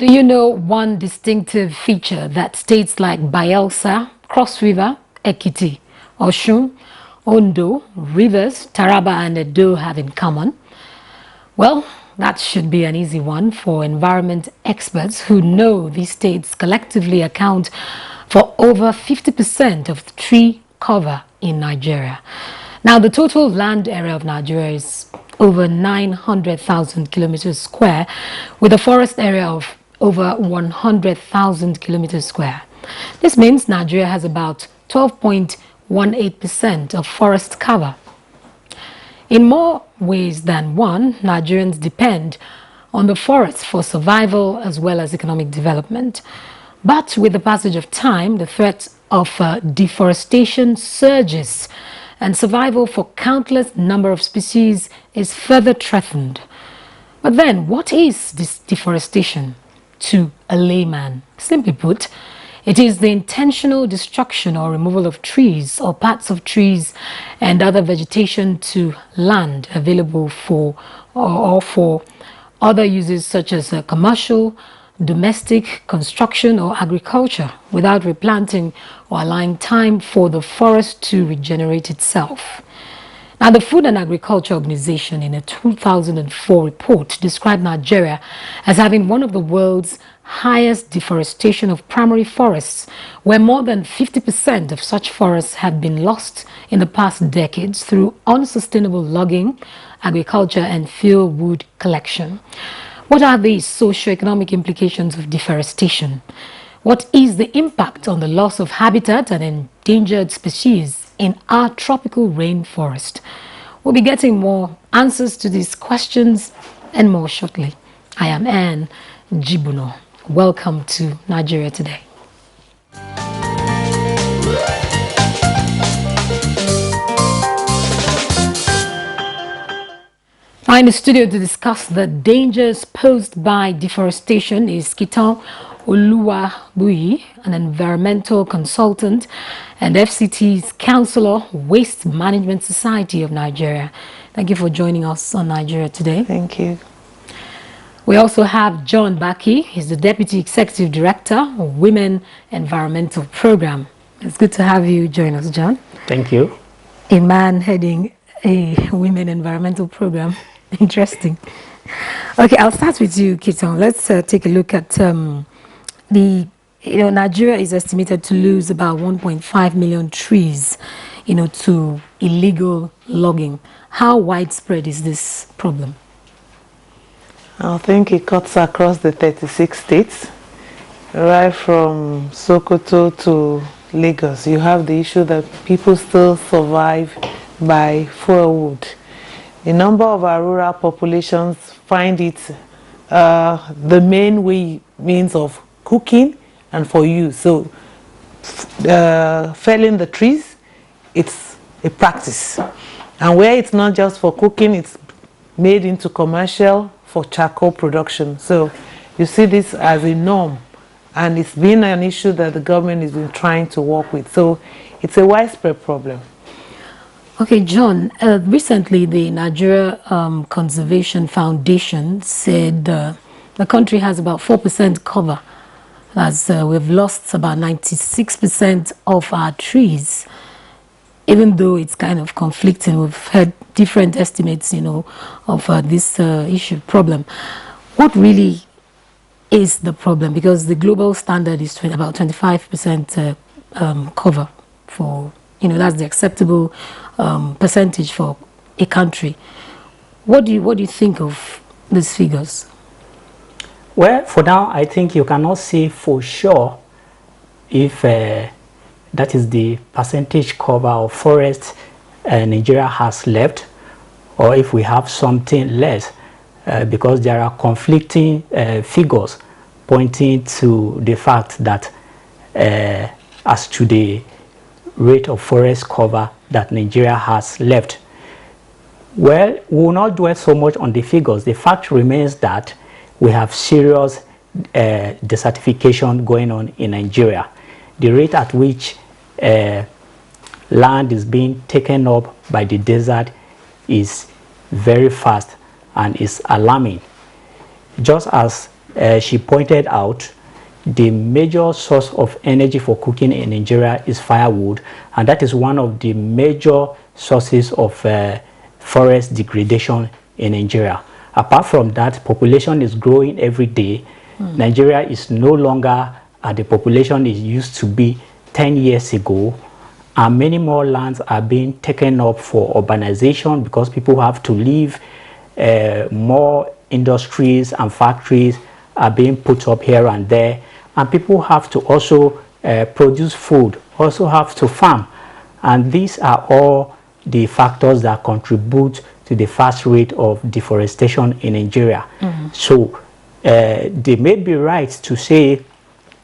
Do you know one distinctive feature that states like BAYELSA, Cross River, EKITI, OSUN, ONDO, Rivers, TARABA and EDO have in common? Well, that should be an easy one for environment experts who know these states collectively account for over 50% of the tree cover in Nigeria. Now, the total land area of Nigeria is over 900,000 kilometers square, with a forest area of over 100,000 kilometers square. This means Nigeria has about 12.18% of forest cover. In more ways than one, Nigerians depend on the forests for survival as well as economic development. But with the passage of time, the threat of deforestation surges, and survival for countless number of species is further threatened. But then, what is this deforestation to a layman? Simply put, it is the intentional destruction or removal of trees or parts of trees and other vegetation to land available for or for other uses such as commercial, domestic, construction or agriculture without replanting or allowing time for the forest to regenerate itself. Now, the Food and Agriculture Organization in a 2004 report described Nigeria as having one of the world's highest deforestation of primary forests, where more than 50% of such forests have been lost in the past decades through unsustainable logging, agriculture and field wood collection. What are the socio-economic implications of deforestation? What is the impact on the loss of habitat and endangered species in our tropical rainforest? We'll be getting more answers to these questions and more shortly. I am Anne Jibuno. Welcome to Nigeria Today. In the studio to discuss the dangers posed by deforestation is Kitan Oluwabuyi, an environmental consultant and FCT's Councillor, Waste Management Society of Nigeria. Thank you for joining us on Nigeria Today. Thank you. We also have John Baki. He's the Deputy Executive Director of Women Environmental Program. It's good to have you join us, John. Thank you. A man heading a Women Environmental Program. Interesting. Okay, I'll start with you, Kitan. Let's take a look at Nigeria is estimated to lose about 1.5 million trees, to illegal logging. How widespread is this problem? I think it cuts across the 36 states, right from Sokoto to Lagos. You have the issue that people still survive by firewood. A number of our rural populations find it the main means of cooking and for use. So felling the trees, it's a practice. And where it's not just for cooking, it's made into commercial for charcoal production. So you see this as a norm, and it's been an issue that the government has been trying to work with. So it's a widespread problem. Okay, John, recently the Nigeria Conservation Foundation said the country has about 4% cover, as we've lost about 96% of our trees, even though it's kind of conflicting. We've had different estimates, of this issue problem. What really is the problem? Because the global standard is about 25% cover for, that's the acceptable percentage for a country. What do you think of these figures? Well, for now, I think you cannot say for sure if that is the percentage cover of forest Nigeria has left, or if we have something less, because there are conflicting figures pointing to the fact that as to the rate of forest cover that Nigeria has left. Well, we will not dwell so much on the figures. The fact remains that we have serious desertification going on in Nigeria. The rate at which land is being taken up by the desert is very fast and is alarming. Just as she pointed out the major source of energy for cooking in Nigeria is firewood, and that is one of the major sources of forest degradation in Nigeria. Apart from that, population is growing every day. Nigeria is no longer at the population it used to be 10 years ago, and many more lands are being taken up for urbanization because people have to live. More industries and factories are being put up here and there, and people have to also produce food, also have to farm, and these are all the factors that contribute to the fast rate of deforestation in Nigeria. So they may be right to say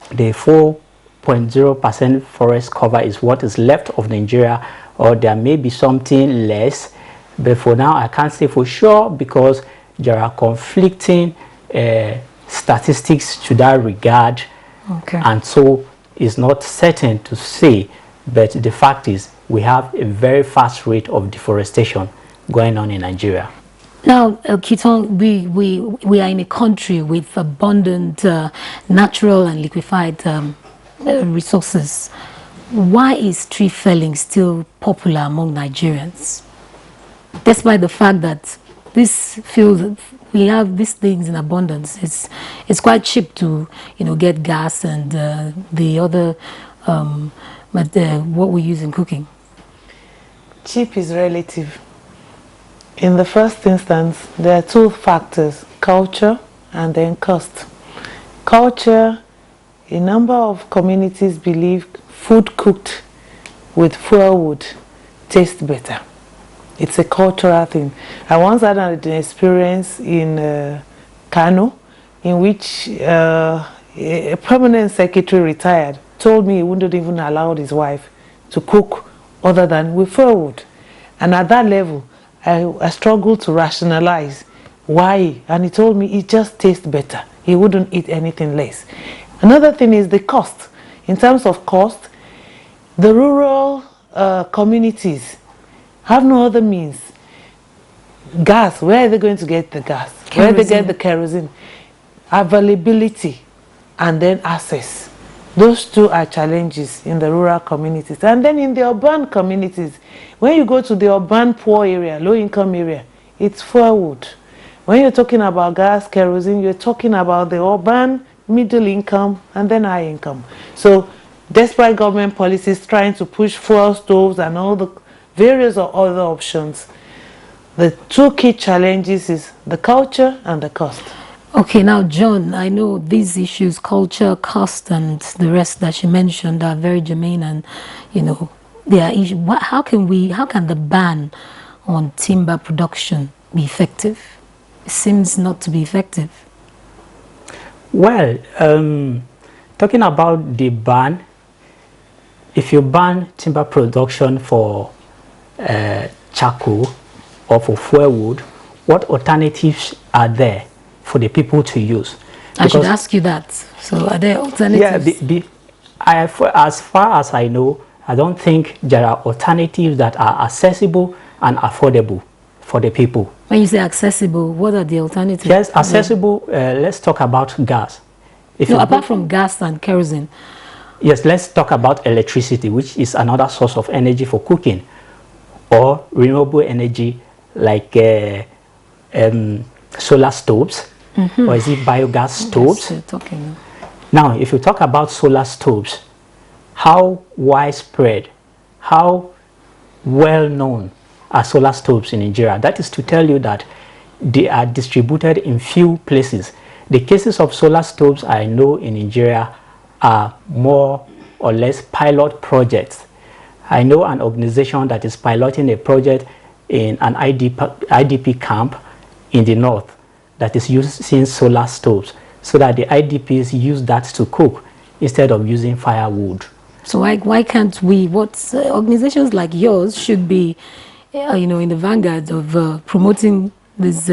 the 4.0% forest cover is what is left of Nigeria, or there may be something less, but for now I can't say for sure because there are conflicting statistics to that regard. And so it's not certain to say, but the fact is we have a very fast rate of deforestation going on in Nigeria. Now, Kiton, we are in a country with abundant natural and liquefied resources. Why is tree felling still popular among Nigerians? Despite the fact that this field, we have these things in abundance. It's quite cheap to, get gas and the other, what we use in cooking. Cheap is relative. In the first instance, there are two factors, culture and then cost. Culture, a number of communities believe food cooked with firewood tastes better. It's a cultural thing. I once had an experience in Kano, in which a permanent secretary retired told me he wouldn't even allow his wife to cook other than with firewood. And at that level, I struggled to rationalize why. And he told me it just tastes better. He wouldn't eat anything less. Another thing is the cost. In terms of cost, the rural communities have no other means. Gas, where are they going to get the gas? Kerosene. Where do they get the kerosene? Availability and then access. Those two are challenges in the rural communities. And then in the urban communities, when you go to the urban poor area, low income area, it's firewood. When you're talking about gas, kerosene, you're talking about the urban, middle income, and then high income. So despite government policies trying to push fuel stoves and all the various other options, the two key challenges is the culture and the cost. Okay, now John, I know these issues, culture, cost, and the rest that you mentioned are very germane, and they are issues. How can the ban on timber production be effective? It seems not to be effective. Well, talking about the ban, if you ban timber production for charcoal or for firewood, what alternatives are there for the people to use? I should ask you that. So are there alternatives? Yeah, as far as I know, I don't think there are alternatives that are accessible and affordable for the people. When you say accessible, what are the alternatives? Yes, accessible. Let's talk about gas. Apart from gas and kerosene. Yes, let's talk about electricity, which is another source of energy for cooking, or renewable energy like solar stoves, or is it biogas stoves? Talking. Now, if you talk about solar stoves, how widespread, how well known are solar stoves in Nigeria? That is to tell you that they are distributed in few places. The cases of solar stoves I know in Nigeria are more or less pilot projects. I know an organization that is piloting a project in an IDP camp in the north that is using solar stoves so that the IDPs use that to cook instead of using firewood. So why can't we, organizations like yours should be in the vanguard of promoting these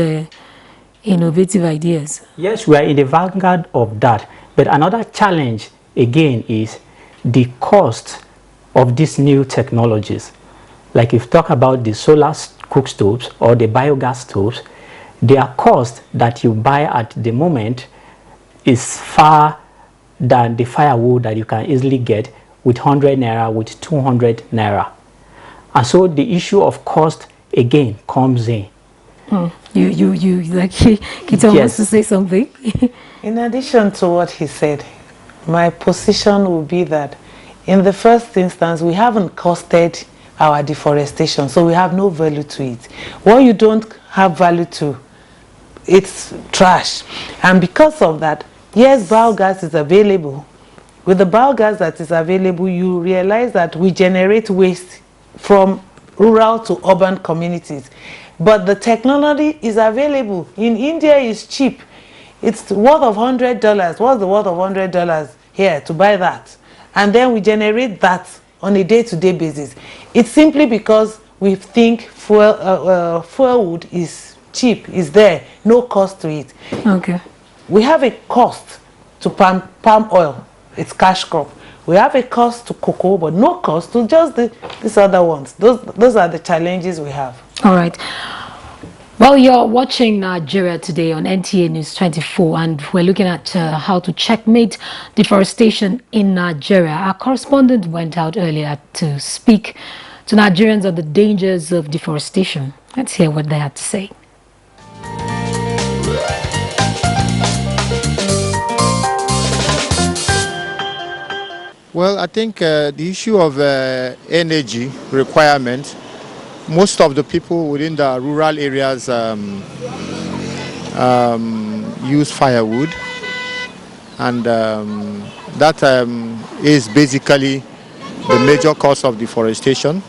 innovative ideas? Yes, we are in the vanguard of that. But another challenge again is the cost of these new technologies. Like if you talk about the solar cook stoves or the biogas stoves, their cost that you buy at the moment is far than the firewood that you can easily get with 100 naira, with 200 naira. And so the issue of cost again comes in. You like Kito wants to say something. In addition to what he said, my position will be that in the first instance, we haven't costed our deforestation, so we have no value to it. What you don't have value to, it's trash. And because of that, yes, biogas is available. With the biogas that is available, you realize that we generate waste from rural to urban communities. But the technology is available. In India, it's cheap. It's worth of $100. What's the worth of $100 here to buy that? And then we generate that on a day-to-day basis. It's simply because we think fuel wood is cheap, is there, no cost to it. Okay. We have a cost to palm oil. It's cash crop. We have a cost to cocoa, but no cost to just these other ones. Those are the challenges we have. All right. Well, you're watching Nigeria Today on NTA News 24, and we're looking at how to checkmate deforestation in Nigeria. Our correspondent went out earlier to speak to Nigerians on the dangers of deforestation. Let's hear what they had to say. Well, I think the issue of energy requirement, most of the people within the rural areas use firewood, and that is basically the major cause of deforestation.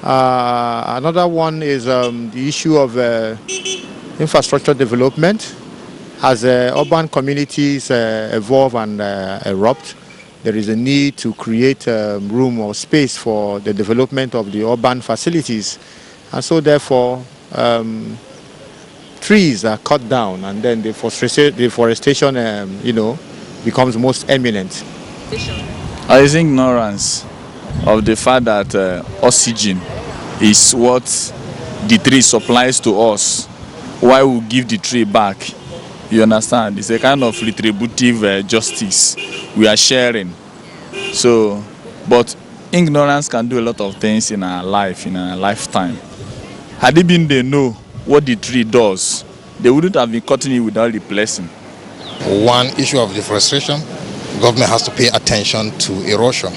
Another one is the issue of infrastructure development. As urban communities evolve and erupt, there is a need to create room or space for the development of the urban facilities. And so therefore, trees are cut down, and then deforestation becomes most eminent. It's ignorance of the fact that oxygen is what the tree supplies to us. Why we give the tree back? You understand? It's a kind of retributive justice we are sharing. So, but ignorance can do a lot of things in our life, in our lifetime. Had it been they know what the tree does, they wouldn't have been cutting it without replacing. One issue of deforestation, government has to pay attention to erosion.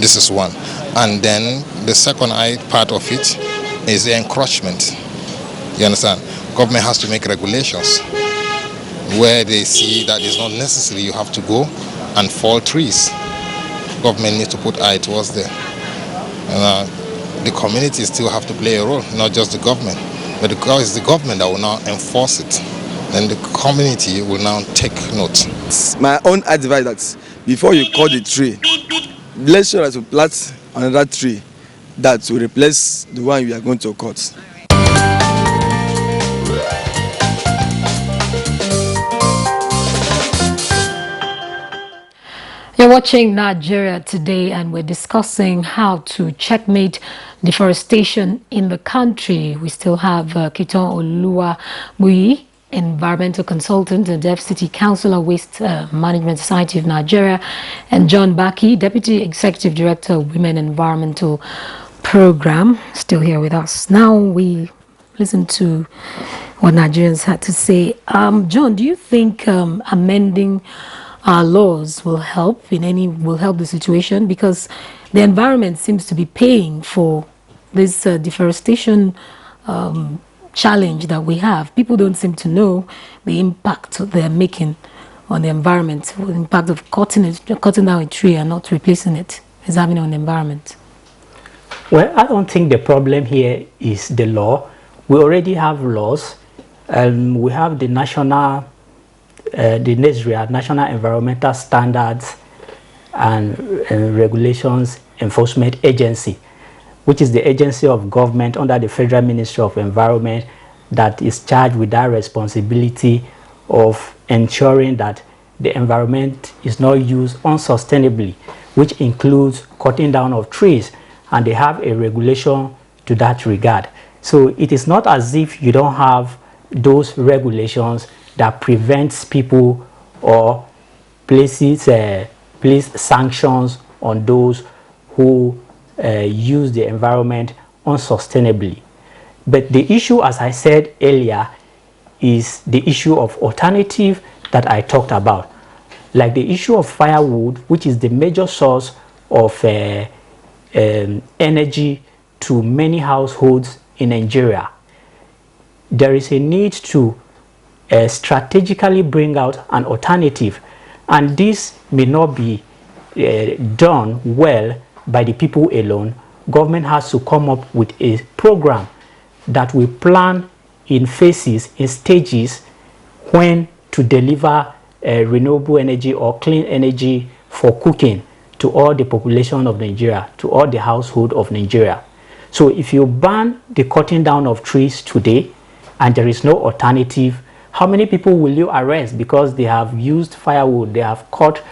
This is one. And then the second part of it is the encroachment. You understand? Government has to make regulations where they see that it's not necessary you have to go and fall trees. Government needs to put eye towards there. The community still have to play a role, not just the government. But because it's the government that will now enforce it, then the community will now take note. It's my own advice that before you cut the tree, let's sure that you plant another tree that will replace the one you are going to cut. You're watching Nigeria Today, and we're discussing how to checkmate deforestation in the country. We still have Kiton Oluwamuyi, environmental consultant and FCT Councillor, Waste Management Society of Nigeria, and John Baki, Deputy Executive Director of Women Environmental Program, still here with us. Now we listen to what Nigerians had to say. John, do you think amending our laws will help the situation, because the environment seems to be paying for this deforestation challenge that we have? People don't seem to know the impact they're making on the environment, the impact of cutting down a tree and not replacing it is having on the environment. Well, I don't think the problem here is the law. We already have laws, and we have the national National Environmental Standards and Regulations Enforcement Agency, which is the agency of government under the Federal Ministry of Environment that is charged with that responsibility of ensuring that the environment is not used unsustainably, which includes cutting down of trees, and they have a regulation to that regard. So it is not as if you don't have those regulations that prevents people or place sanctions on those who use the environment unsustainably. But the issue, as I said earlier, is the issue of alternative that I talked about. Like the issue of firewood, which is the major source of energy to many households in Nigeria. There is a need to strategically bring out an alternative, and this may not be done well by the people alone. Government has to come up with a program that will plan in phases, in stages, when to deliver renewable energy or clean energy for cooking to all the population of Nigeria, to all the household of Nigeria. So if you ban the cutting down of trees today and there is no alternative, how many people will you arrest because they have used firewood, they have cut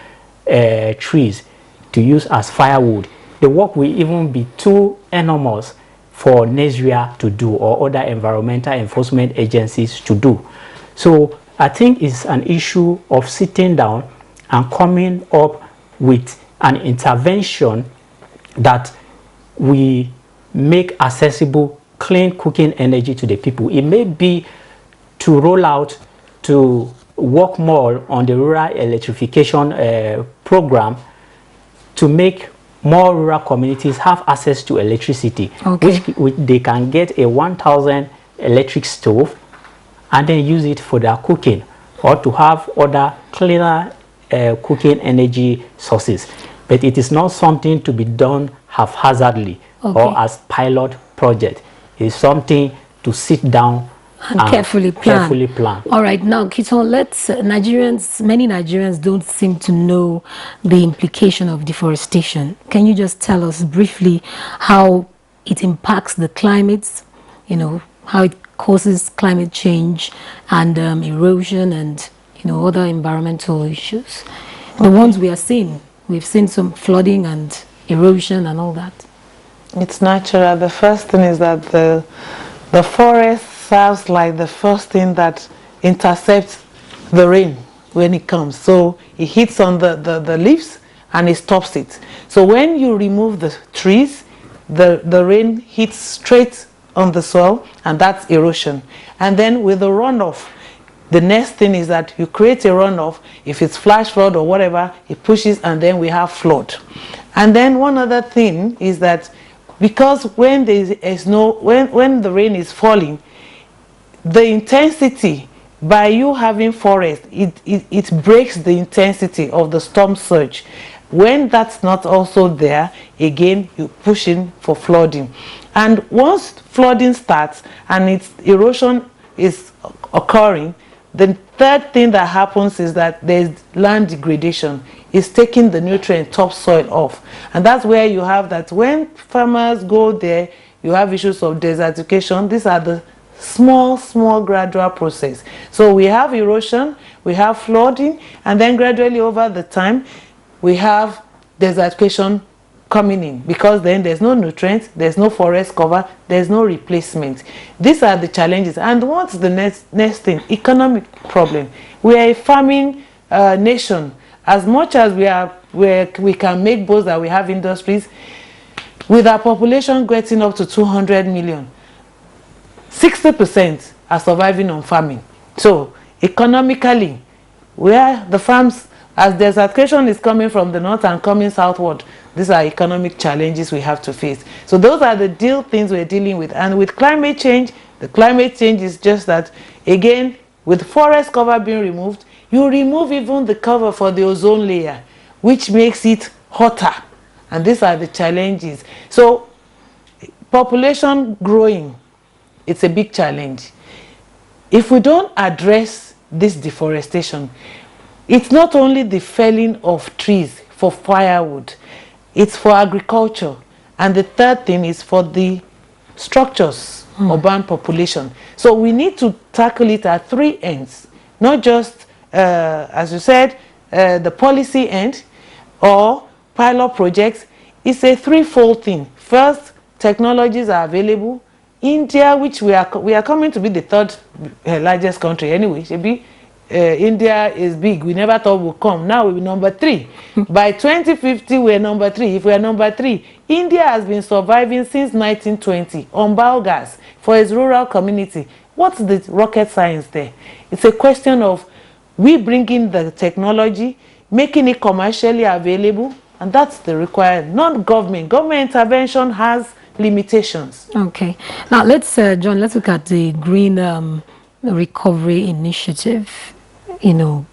trees to use as firewood? The work will even be too enormous for Nigeria to do or other environmental enforcement agencies to do. So I think it's an issue of sitting down and coming up with an intervention that we make accessible clean cooking energy to the people. It may be to roll out, to work more on the rural electrification program to make more rural communities have access to electricity, which they can get a 1,000 electric stove and then use it for their cooking, or to have other cleaner cooking energy sources. But it is not something to be done haphazardly or as pilot project. It's something to sit down and carefully plan. All right, now Kiton, many Nigerians don't seem to know the implication of deforestation. Can you just tell us briefly how it impacts the climate, how it causes climate change and erosion and other environmental issues? The ones we are seeing, we've seen some flooding and erosion and all that. It's natural. The first thing is that the forest serves like the first thing that intercepts the rain when it comes. So it hits on the leaves and it stops it. So when you remove the trees, the rain hits straight on the soil, and that's erosion. And then with the runoff, the next thing is that you create a runoff. If it's flash flood or whatever, it pushes, and then we have flood. And then one other thing is that because when when the rain is falling, the intensity, by you having forest, it breaks the intensity of the storm surge. When that's not also there, again, you're pushing for flooding. And once flooding starts and its erosion is occurring, the third thing that happens is that there's land degradation. It's taking the nutrient topsoil off. And that's where you have that when farmers go there, you have issues of desertification. These are the small gradual process. So we have erosion, we have flooding, and then gradually over the time, we have desertification coming in, because then there's no nutrients, there's no forest cover, there's no replacement. These are the challenges. And what's the next thing? Economic problem. We are a farming nation. As much as we can make boasts that we have industries, with our population getting up to 200 million, 60% are surviving on farming. So economically, where the farms, as desertification is coming from the north and coming southward, these are economic challenges we have to face. So those are the things we're dealing with. And with climate change, the climate change is just that, again, with forest cover being removed, you remove even the cover for the ozone layer, which makes it hotter. And these are the challenges. So population growing, it's a big challenge. If we don't address this deforestation, it's not only the felling of trees for firewood, it's for agriculture. And the third thing is for the structures, urban population. So we need to tackle it at three ends, not just, as you said, the policy end or pilot projects. It's a threefold thing. First, technologies are available. India, which we are coming to be the third largest country anyway, should be India is big. We never thought we'd come. Now we're number 3. By 2050, we're number 3. If we're number 3, India has been surviving since 1920 on biogas for its rural community. What's the rocket science there? It's a question of we bringing the technology, making it commercially available, and that's the required, not government. Government intervention has limitations. Okay. Now let's, John, let's look at the Green Recovery Initiative. You know,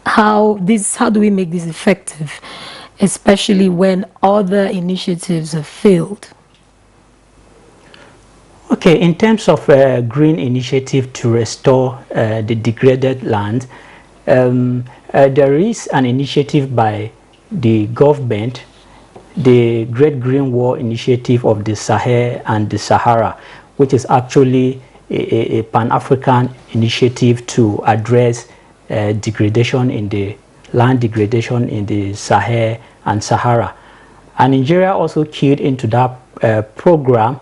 how do we make this effective, especially when other initiatives have failed? Okay, in terms of green initiative to restore the degraded land, there is an initiative by the government, the Great Green Wall Initiative of the Sahel and the Sahara, which is actually a Pan-African initiative to address degradation in the land degradation in the Sahel and Sahara. And Nigeria also keyed into that program,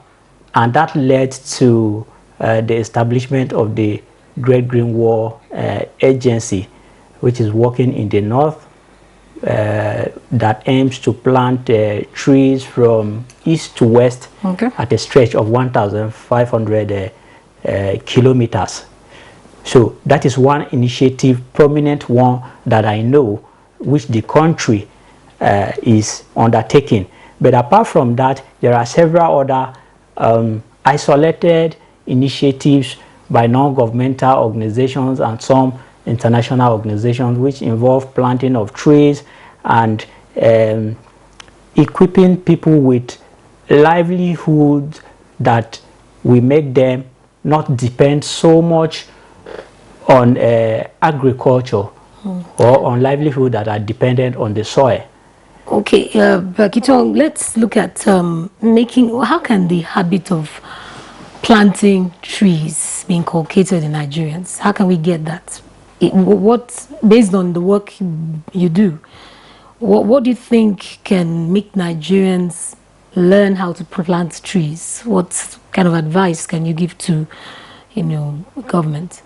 and that led to the establishment of the Great Green Wall Agency, which is working in the north, that aims to plant trees from east to west at a stretch of 1,500 kilometers. So that is one initiative, prominent one that I know, which the country is undertaking. But apart from that, there are several other isolated initiatives by non-governmental organizations and some international organizations which involve planting of trees and equipping people with livelihood that will make them not depend so much on agriculture or on livelihood that are dependent on the soil. Okay, but Kito, let's look at how can the habit of planting trees be inculcated in Nigerians? How can we get that? Based on the work you do, what do you think can make Nigerians learn how to plant trees? What kind of advice can you give to, government?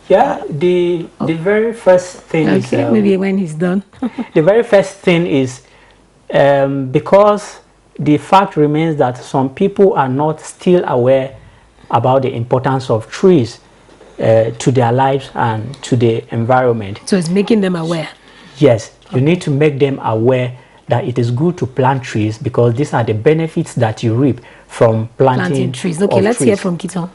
Yeah, the very first thing is... maybe when he's done. The very first thing is because the fact remains that some people are not still aware about the importance of trees to their lives and to the environment. So it's making them aware? Yes, you need to make them aware that it is good to plant trees because these are the benefits that you reap from planting trees. Okay, let's hear from Kito.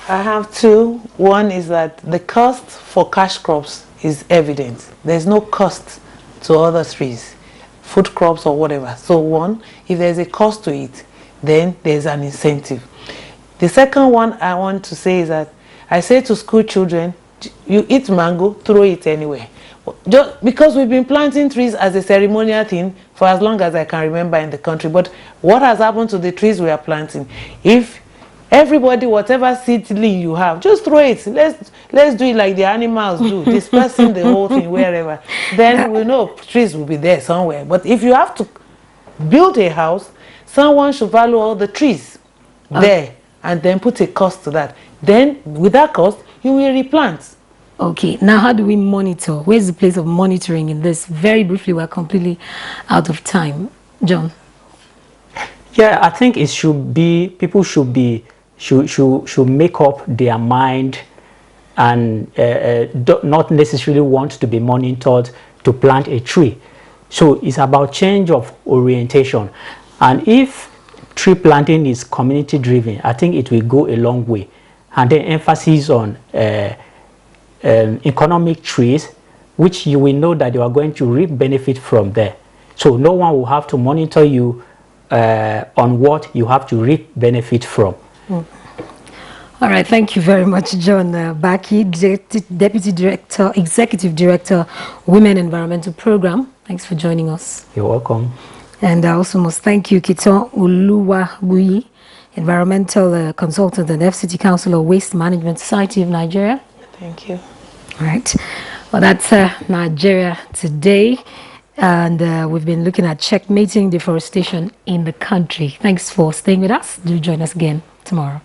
I have two. One is that the cost for cash crops is evident. There's no cost to other trees, food crops or whatever. So one, if there's a cost to it, then there's an incentive. The second one I want to say is that I say to school children, you eat mango, throw it anywhere. Just because we've been planting trees as a ceremonial thing for as long as I can remember in the country. But what has happened to the trees we are planting? If everybody, whatever seedling you have, just throw it. Let's do it like the animals do, dispersing the whole thing wherever. Then we know trees will be there somewhere. But if you have to build a house, someone should value all the trees there and then put a cost to that. Then with that cost, you will replant. Okay, now how do we monitor? Where's the place of monitoring in this? Very briefly, we're completely out of time. John? Yeah, I think it should be, people should make up their mind and not necessarily want to be monitored to plant a tree. So it's about change of orientation. And if tree planting is community driven, I think it will go a long way. And then emphasis on economic trees, which you will know that you are going to reap benefit from there. So no one will have to monitor you on what you have to reap benefit from. All right, thank you very much, John Baki, Deputy Director, Executive Director, Women Environmental Program. Thanks for joining us. You're welcome. And I also must thank you, Kito Uluwabuyi, Environmental Consultant and FCT Council of Waste Management Society of Nigeria. Thank you. All right. Well, that's Nigeria Today. And we've been looking at checkmating deforestation in the country. Thanks for staying with us. Do join us again tomorrow.